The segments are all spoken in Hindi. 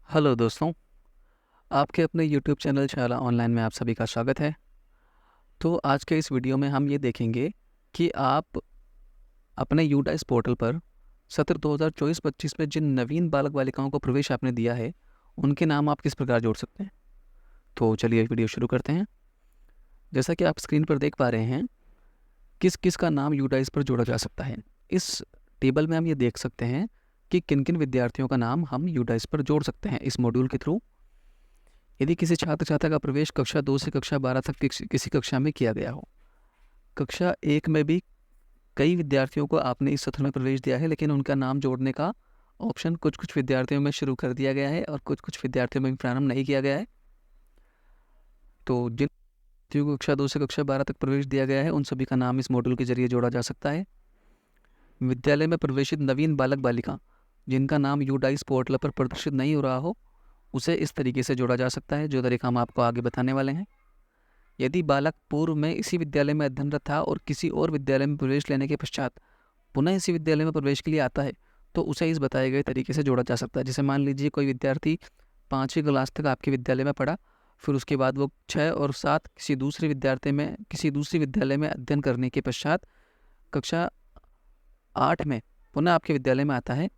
हेलो दोस्तों, आपके अपने यूट्यूब चैनल शाला ऑनलाइन में आप सभी का स्वागत है। तो आज के इस वीडियो में हम ये देखेंगे कि आप अपने यूडाइस पोर्टल पर सत्र 2024-25 में जिन नवीन बालक बालिकाओं को प्रवेश आपने दिया है, उनके नाम आप किस प्रकार जोड़ सकते हैं। तो चलिए वीडियो शुरू करते हैं। जैसा कि आप स्क्रीन पर देख पा रहे हैं, किस किस का नाम यूडाइस पर जोड़ा जा सकता है। इस टेबल में हम ये देख सकते हैं कि किन किन विद्यार्थियों का नाम हम यूडाइस पर जोड़ सकते हैं इस मॉड्यूल के थ्रू। यदि किसी छात्र छात्रा का प्रवेश कक्षा 2 से कक्षा 12 तक किसी कक्षा में किया गया हो, कक्षा 1 में भी कई विद्यार्थियों को आपने इस सत्र में प्रवेश दिया है, लेकिन उनका नाम जोड़ने का ऑप्शन कुछ कुछ विद्यार्थियों में शुरू कर दिया गया है और कुछ कुछ विद्यार्थियों में प्रारंभ नहीं किया गया है। तो जिन विद्यार्थियों को कक्षा 2 से कक्षा 12 तक प्रवेश दिया गया है, उन सभी का नाम इस मॉड्यूल के जरिए जोड़ा जा सकता है। विद्यालय में प्रवेशित नवीन बालक बालिका जिनका नाम यूडाइस पोर्टल पर प्रदर्शित नहीं हो रहा हो, उसे इस तरीके से जोड़ा जा सकता है, जो तरीका हम आपको आगे बताने वाले हैं। यदि बालक पूर्व में इसी विद्यालय में अध्ययनरत था और किसी और विद्यालय में प्रवेश लेने के पश्चात पुनः इसी विद्यालय में प्रवेश के लिए आता है, तो उसे इस बताए गए तरीके से जोड़ा जा सकता है। जैसे मान लीजिए कोई विद्यार्थी 5वीं क्लास तक आपके विद्यालय में पढ़ा, फिर उसके बाद वो 6 और 7 किसी दूसरे विद्यालय में अध्ययन करने के पश्चात कक्षा 8 में पुनः आपके विद्यालय में आता है,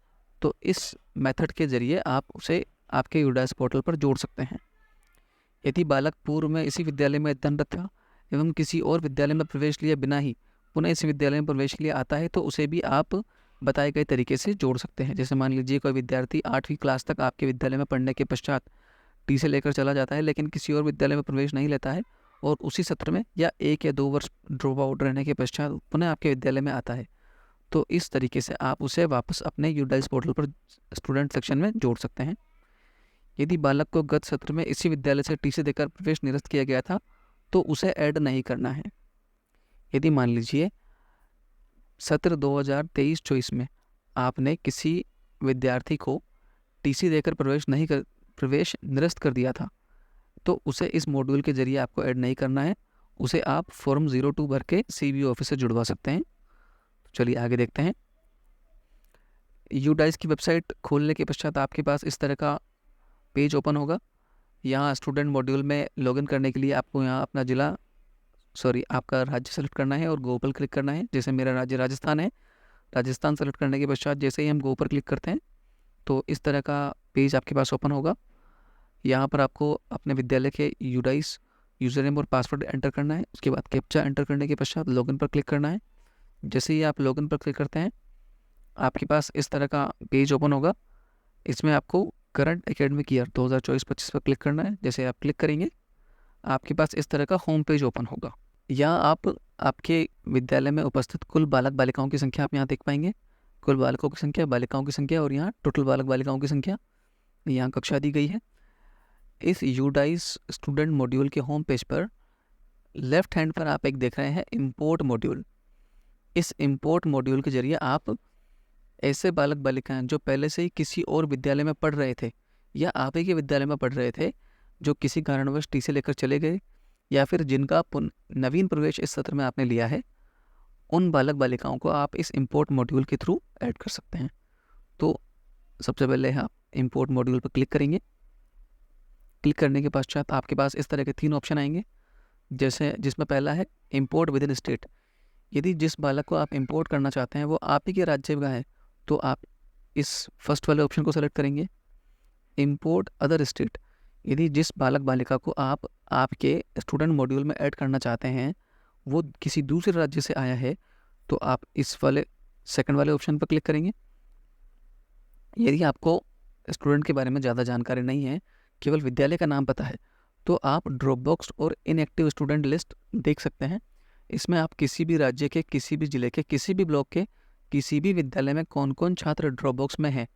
तो इस मेथड के जरिए आप उसे आपके यूडाइस पोर्टल पर जोड़ सकते हैं। यदि बालक पूर्व में इसी विद्यालय में अध्ययनरत था एवं किसी और विद्यालय में प्रवेश लिए बिना ही पुनः इसी विद्यालय में प्रवेश के लिए आता है, तो उसे भी आप बताए गए तरीके से जोड़ सकते हैं। जैसे मान लीजिए कोई विद्यार्थी 8वीं क्लास तक आपके विद्यालय में पढ़ने के पश्चात टी से लेकर चला जाता है, लेकिन किसी और विद्यालय में प्रवेश नहीं लेता है और उसी सत्र में या 1 या 2 वर्ष ड्रॉप आउट रहने के पश्चात पुनः आपके विद्यालय में आता है, तो इस तरीके से आप उसे वापस अपने यूडाइस पोर्टल पर स्टूडेंट सेक्शन में जोड़ सकते हैं। यदि बालक को गत सत्र में इसी विद्यालय से टी से देकर प्रवेश निरस्त किया गया था, तो उसे ऐड नहीं करना है। यदि मान लीजिए सत्र 2023-24 में आपने किसी विद्यार्थी को टीसी देकर प्रवेश निरस्त कर दिया था, तो उसे इस मॉड्यूल के जरिए आपको ऐड नहीं करना है। उसे आप फॉर्म 02 भर के सीबीओ ऑफिस से जुड़वा सकते हैं। तो चलिए आगे देखते हैं। यूडाइस की वेबसाइट खोलने के पश्चात आपके पास इस तरह का पेज ओपन होगा। यहाँ स्टूडेंट मॉड्यूल में लॉगिन करने के लिए आपको यहाँ अपना आपका राज्य सेलेक्ट करना है और गो पर क्लिक करना है। जैसे मेरा राज्य राजस्थान है, राजस्थान सेलेक्ट करने के पश्चात जैसे ही हम गो पर क्लिक करते हैं, तो इस तरह का पेज आपके पास ओपन होगा। यहाँ पर आपको अपने विद्यालय के यूडाइस यूज़र नेम और पासवर्ड एंटर करना है। उसके बाद कैप्चा एंटर करने के पश्चात लॉगिन पर क्लिक करना है। जैसे ही आप लॉगिन पर क्लिक करते हैं, आपके पास इस तरह का पेज ओपन होगा। इसमें आपको करंट एकेडमिक ईयर 2024-25 पर क्लिक करना है। जैसे आप क्लिक करेंगे, आपके पास इस तरह का होम पेज ओपन होगा। यहाँ आप आपके विद्यालय में उपस्थित कुल बालक बालिकाओं की संख्या आप यहाँ देख पाएंगे। कुल बालकों की संख्या, बालिकाओं की संख्या और यहाँ टोटल बालक बालिकाओं की संख्या, यहाँ कक्षा दी गई है। इस यूडाइस स्टूडेंट मॉड्यूल के होम पेज पर लेफ्ट हैंड पर आप एक देख रहे हैं इम्पोर्ट मॉड्यूल। इस इम्पोर्ट मॉड्यूल के जरिए आप ऐसे बालक बालिकाएं जो पहले से ही किसी और विद्यालय में पढ़ रहे थे या आप ही के विद्यालय में पढ़ रहे थे, जो किसी कारणवश टी से लेकर चले गए या फिर जिनका नवीन प्रवेश इस सत्र में आपने लिया है, उन बालक बालिकाओं को आप इस इम्पोर्ट मॉड्यूल के थ्रू ऐड कर सकते हैं। तो सबसे पहले आप इम्पोर्ट मॉड्यूल पर क्लिक करेंगे। क्लिक करने के पश्चात आपके पास इस तरह के 3 ऑप्शन आएंगे, जैसे जिसमें पहला है इम्पोर्ट विद इन स्टेट। यदि जिस बालक को आप इम्पोर्ट करना चाहते हैं वो आप ही के राज्य का है, तो आप इस फर्स्ट वाले ऑप्शन को सेलेक्ट करेंगे। इम्पोर्ट अदर स्टेट, यदि जिस बालक बालिका को आप आपके स्टूडेंट मॉड्यूल में ऐड करना चाहते हैं वो किसी दूसरे राज्य से आया है, तो आप इस वाले सेकंड वाले ऑप्शन पर क्लिक करेंगे। यदि आपको स्टूडेंट के बारे में ज़्यादा जानकारी नहीं है, केवल विद्यालय का नाम पता है, तो आप ड्रॉप बॉक्स और इनएक्टिव स्टूडेंट लिस्ट देख सकते हैं। इसमें आप किसी भी राज्य के, किसी भी जिले के, किसी भी ब्लॉक के, किसी भी विद्यालय में कौन कौन छात्र ड्रॉप बॉक्स में हैं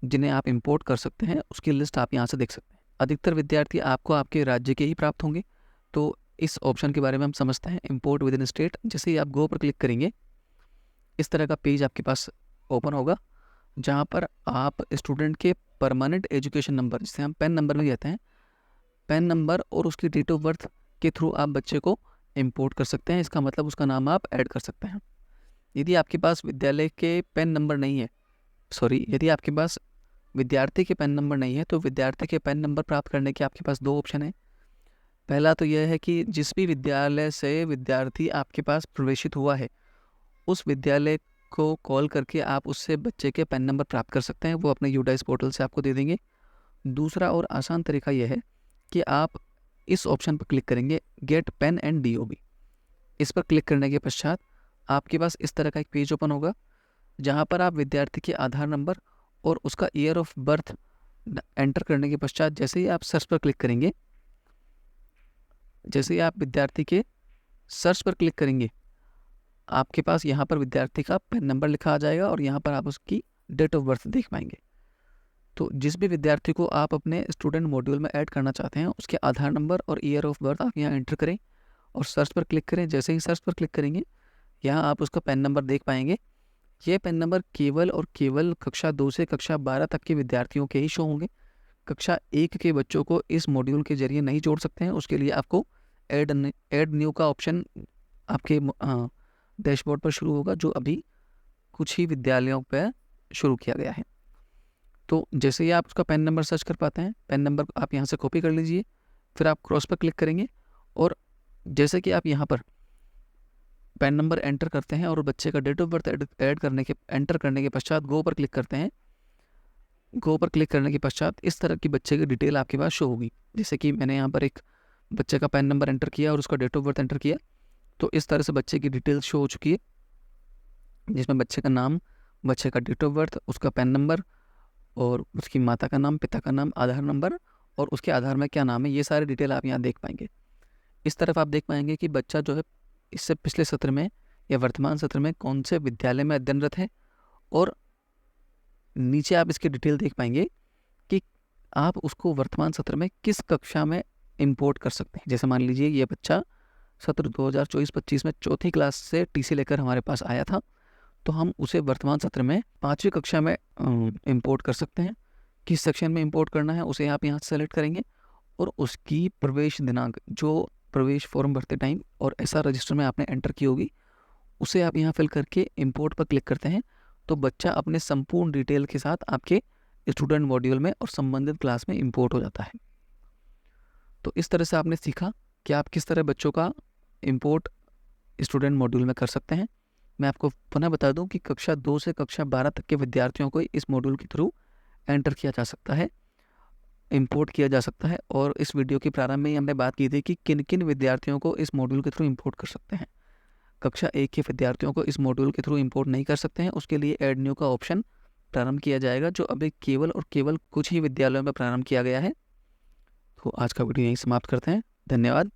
जिन्हें आप इंपोर्ट कर सकते हैं, उसकी लिस्ट आप यहाँ से देख सकते हैं। अधिकतर विद्यार्थी आपको आपके राज्य के ही प्राप्त होंगे, तो इस ऑप्शन के बारे में हम समझते हैं, इंपोर्ट विद इन स्टेट। जैसे ही आप गो पर क्लिक करेंगे, इस तरह का पेज आपके पास ओपन होगा, जहाँ पर आप स्टूडेंट के परमानेंट एजुकेशन नंबर, जिसे हम पैन नंबर भी कहते हैं, पैन नंबर और उसकी डेट ऑफ बर्थ के थ्रू आप बच्चे को इंपोर्ट कर सकते हैं। इसका मतलब उसका नाम आप ऐड कर सकते हैं। यदि आपके पास विद्यालय के पैन नंबर नहीं है, यदि आपके पास विद्यार्थी के पैन नंबर नहीं है तो विद्यार्थी के पैन नंबर प्राप्त करने के आपके पास दो ऑप्शन है। पहला तो यह है कि जिस भी विद्यालय से विद्यार्थी आपके पास प्रवेशित हुआ है उस विद्यालय को कॉल करके आप उससे बच्चे के पैन नंबर प्राप्त कर सकते हैं, वो अपने यूडाइस पोर्टल से आपको दे देंगे। दूसरा और आसान तरीका यह है कि आप इस ऑप्शन पर क्लिक करेंगे, गेट पेन एंड DOB। इस पर क्लिक करने के पश्चात आपके पास इस तरह का एक पेज ओपन होगा जहाँ पर आप विद्यार्थी के आधार नंबर और उसका ईयर ऑफ बर्थ एंटर करने के पश्चात जैसे ही आप सर्च पर क्लिक करेंगे, जैसे ही आप विद्यार्थी के सर्च पर क्लिक करेंगे आपके पास यहाँ पर विद्यार्थी का पैन नंबर लिखा आ जाएगा और यहाँ पर आप उसकी डेट ऑफ बर्थ देख पाएंगे। तो जिस भी विद्यार्थी को आप अपने स्टूडेंट मॉड्यूल में ऐड करना चाहते हैं उसके आधार नंबर और ईयर ऑफ बर्थ आप यहाँ एंटर करें और सर्च पर क्लिक करें। जैसे ही सर्च पर क्लिक करेंगे यहाँ आप उसका पैन नंबर देख पाएंगे। ये पैन नंबर केवल और केवल कक्षा 2 से कक्षा 12 तक के विद्यार्थियों के ही शो होंगे। कक्षा 1 के बच्चों को इस मॉड्यूल के जरिए नहीं जोड़ सकते हैं। उसके लिए आपको ऐड न्यू का ऑप्शन आपके डैशबोर्ड पर शुरू होगा, जो अभी कुछ ही विद्यालयों पर शुरू किया गया है। तो जैसे ही आप उसका पैन नंबर सर्च कर पाते हैं, पैन नंबर आप यहाँ से कॉपी कर लीजिए, फिर आप क्रॉस पर क्लिक करेंगे और जैसे कि आप यहाँ पर पैन नंबर एंटर करते हैं और बच्चे का डेट ऑफ बर्थ एंटर करने के पश्चात गो पर क्लिक करते हैं। गो पर क्लिक करने के पश्चात इस तरह की बच्चे की डिटेल आपके पास शो होगी। जैसे कि मैंने यहाँ पर एक बच्चे का पैन नंबर एंटर किया और उसका डेट ऑफ बर्थ एंटर किया, तो इस तरह से बच्चे की डिटेल शो हो चुकी है, जिसमें बच्चे का नाम, बच्चे का डेट ऑफ बर्थ, उसका पैन नंबर और उसकी माता का नाम, पिता का नाम, आधार नंबर और उसके आधार में क्या नाम है, ये सारी डिटेल आप यहाँ देख पाएंगे। इस तरफ आप देख पाएंगे कि बच्चा जो है इससे पिछले सत्र में या वर्तमान सत्र में कौन से विद्यालय में अध्ययनरत है और नीचे आप इसकी डिटेल देख पाएंगे कि आप उसको वर्तमान सत्र में किस कक्षा में इंपोर्ट कर सकते हैं। जैसे मान लीजिए ये बच्चा सत्र 2024-25 में चौथी क्लास से TC लेकर हमारे पास आया था, तो हम उसे वर्तमान सत्र में 5वीं कक्षा में इंपोर्ट कर सकते हैं। किस सेक्शन में इंपोर्ट करना है उसे आप यहाँ से सेलेक्ट करेंगे और उसकी प्रवेश दिनांक, जो प्रवेश फॉर्म भरते टाइम और SR रजिस्टर में आपने एंटर की होगी, उसे आप यहाँ फिल करके इंपोर्ट पर क्लिक करते हैं, तो बच्चा अपने संपूर्ण डिटेल के साथ आपके स्टूडेंट मॉड्यूल में और संबंधित क्लास में इंपोर्ट हो जाता है। तो इस तरह से आपने सीखा कि आप किस तरह बच्चों का इंपोर्ट स्टूडेंट मॉड्यूल में कर सकते हैं। मैं आपको पुनः बता दूं कि कक्षा 2 से कक्षा 12 तक के विद्यार्थियों को इस मॉड्यूल के थ्रू एंटर किया जा सकता है, इंपोर्ट किया जा सकता है। और इस वीडियो के प्रारंभ में ही हमने बात की थी कि किन किन विद्यार्थियों को इस मॉड्यूल के थ्रू इंपोर्ट कर सकते हैं। कक्षा 1 के विद्यार्थियों को इस मॉड्यूल के थ्रू इंपोर्ट नहीं कर सकते हैं, उसके लिए ऐड न्यू का ऑप्शन प्रारंभ किया जाएगा, जो अभी केवल और केवल कुछ ही विद्यालयों में प्रारंभ किया गया है। तो आज का वीडियो यहीं समाप्त करते हैं। धन्यवाद।